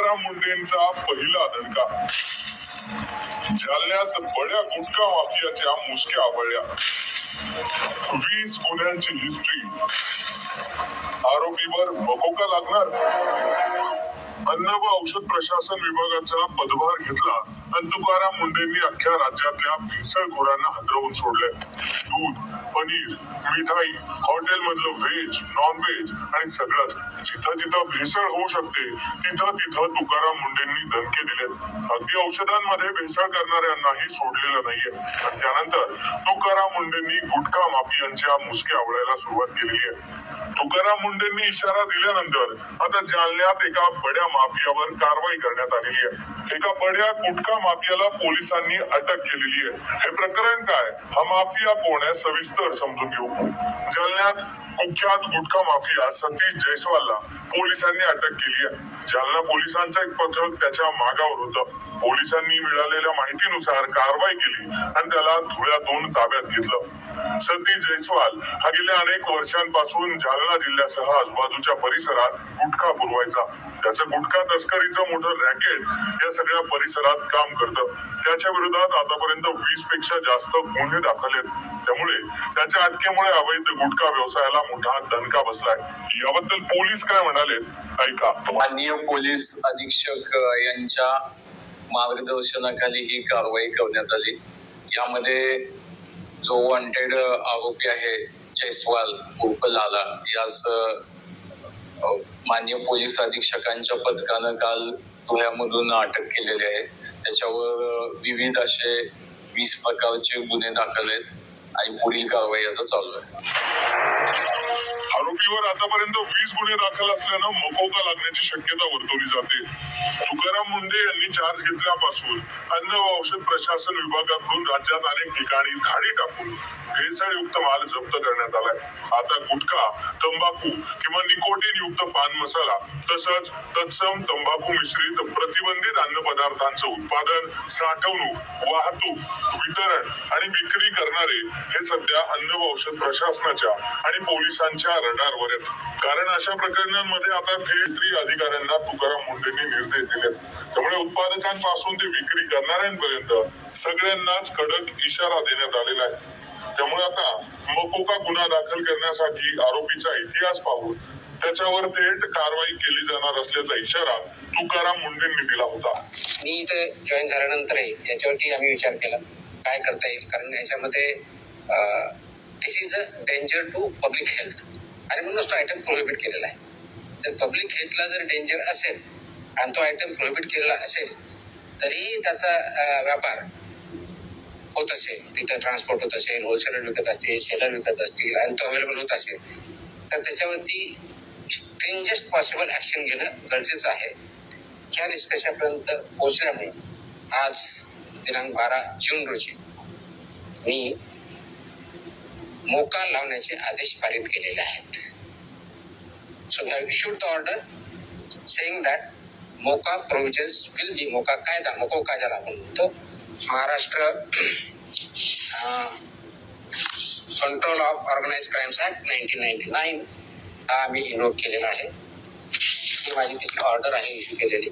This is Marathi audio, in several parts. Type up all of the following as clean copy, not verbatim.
तुकाराम मुंडेंचा पहिला दणका. जालन्यात बड्या गुटखा माफियाच्या मुसक्या आवळल्या. 20 गुन्ह्यांची हिस्ट्री. आरोपीवर बकोका लागणार. अन्न व औषध प्रशासन विभागाचा पदभार घेतला आणि तुकाराम मुंडेंनी अख्ख्या राज्यातल्या भेसळखोरांना हादरवून सोडले. दूध, पनीर, मिठाई, हॉटेल मधलं व्हेज, नॉन व्हेज आणि सगळंच. जिथं जिथं भेसळ होऊ शकते तिथं तिथं तुकाराम मुंडेंनी दणके दिले. अगदी औषधांमध्ये भेसळ करणाऱ्यांनाही सोडलेलं नाहीये. आणि त्यानंतर तुकाराम मुंडेंनी गुटखा माफियांच्या मुसक्या आवळायला सुरुवात केलेली आहे. तुकाराम मुंडेंनी इशारा दिल्यानंतर आता जालन्यात एका बड्या माफियावर कारवाई करण्यात आलेली आहे. एका बड्या गुटखा माफियाला पोलिसांनी अटक केलेली आहे. हे प्रकरण काय, हा माफिया कोण आहे, सविस्तर समजून घेऊ. जालन्यात कुख्यात गुटखा माफिया सतीश जयस्वालला पोलिसांनी अटक केली आहे. जालना पोलिसांचं एक पथक त्याच्या मागावर होतं. पोलिसांनी मिळालेल्या माहितीनुसार कारवाई केली आणि त्याला धुळ्यातून ताब्यात घेतलं. सतीश जयस्वाल हा गेल्या अनेक वर्षांपासून जालना जिल्ह्यासह आजूबाजूच्या परिसरात गुटखा पुरवायचा. त्याचं गुटखा तस्करीचं मोठं रॅकेट या सगळ्या परिसरात काम करतं. त्याच्या विरोधात आतापर्यंत 20 पेक्षा जास्त गुन्हे दाखल आहेत. त्यामुळे त्याच्या अटकेमुळे अवैध गुटखा व्यवसायाला मोठा दणका बसलाय. याबद्दल पोलीस काय म्हणाले ऐका. माननीय पोलीस अधीक्षक यांच्या मार्गदर्शनाखाली ही कारवाई करण्यात आली. यामध्ये जो वॉन्टेड आरोपी आहे जयस्वाल उर्फ लाला यास माननीय पोलीस अधीक्षकांच्या पथकानं काल धुळ्यामधून अटक केलेली आहे. त्याच्यावर विविध असे 20 प्रकारचे गुन्हे दाखल आहेत आणि पुढील कारवाई आता चालू आहे. आरोपीवर आतापर्यंत 20 गुन्हे दाखल असल्यानं मकोका लागण्याची शक्यता वर्तवली जाते. तुकाराम मुंडे यांनी चार्ज घेतल्यापासून अन्न व औषध प्रशासन विभागाकडून राज्यात अनेक ठिकाणी धाडी टाकून भेसळयुक्त माल जप्त करण्यात आलाय. आता गुटखा, तंबाखू किंवा निकोटीन युक्त पान मसाला तसंच तत्सम तंबाखू मिश्रित प्रतिबंधित अन्न पदार्थांचं उत्पादन, साठवणूक, वाहतूक, वितरण आणि विक्री करणारे हे सध्या अन्न व औषध प्रशासनाच्या आणि पोलिसांच्या रडारवर आहेत. कारण अशा प्रकरणांमध्ये आता थेट अधिकाऱ्यांना तुकाराम मुंडेंनी निर्देश दिले. त्यामुळे उत्पादकांपासून ते विक्री करणाऱ्यांपर्यंत सगळ्यांनाच कडक इशारा देण्यात आलेला आहे. त्यामुळे आता मकोका गुन्हा दाखल करण्यासाठी आरोपीचा इतिहास पाहून त्याच्यावर थेट कारवाई केली जाणार असल्याचा इशारा तुकाराम मुंडेंनी दिला होता. मी इथे जॉईन झाल्यानंतर याच्यावरती आम्ही विचार केला काय करता येईल, कारण याच्यामध्ये this is a danger to public health आणि म्हणूनच तो आयटम प्रोहिबिट केलेला आहे. तर पब्लिक हेल्थला जर डेंजर असेल आणि तो आयटम प्रोहिबिट केलेला असेल तरी त्याचा व्यापार होत असेल, तिथं ट्रान्सपोर्ट होत असेल, होलसेलर विकत असतील, सेलर विकत असतील आणि तो अवेलेबल होत असेल तर त्याच्यावरती स्ट्रिंजेस्ट पॉसिबल ऍक्शन घेणं गरजेचं आहे. ह्या निष्कर्षापर्यंत पोहोचल्यामुळे आज दिनांक 12 जून रोजी मी मोका लावण्याचे आदेश पारित केलेले आहेत. So we have issued the order saying that MCOCA provisions will be, MCOCA कायदा, मकोका ज्याला आपण म्हणतो, Maharashtra control of organised crimes act 1999 हा आम्ही इन्व्होक केलेला आहे. ही माझी तिथली ऑर्डर आहे इश्यू केलेली.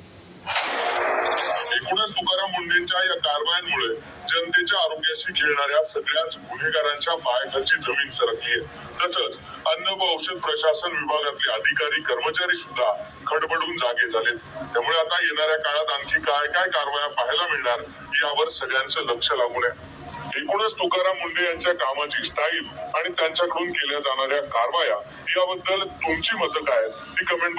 एकूणच तुकाराम मुंडेंच्या या कारवायांमुळे जनतेच्या आरोग्याशी खेळणाऱ्या सगळ्याच गुन्हेगारांच्या पायाखालची जमीन सरकली आहे. तसंच अन्न व औषध प्रशासन विभागातले अधिकारी कर्मचारी सुद्धा खडबडून जागे झालेत. त्यामुळे आता येणाऱ्या काळात आणखी काय काय कारवाया पाहायला मिळणार यावर सगळ्यांचं लक्ष लागून आहे. एकूणच तुकाराम मुंडे यांच्या कामाची स्टाईल आणि त्यांच्याकडून केल्या जाणाऱ्या कारवाया याबद्दल तुमची मतं काय ती कमेंट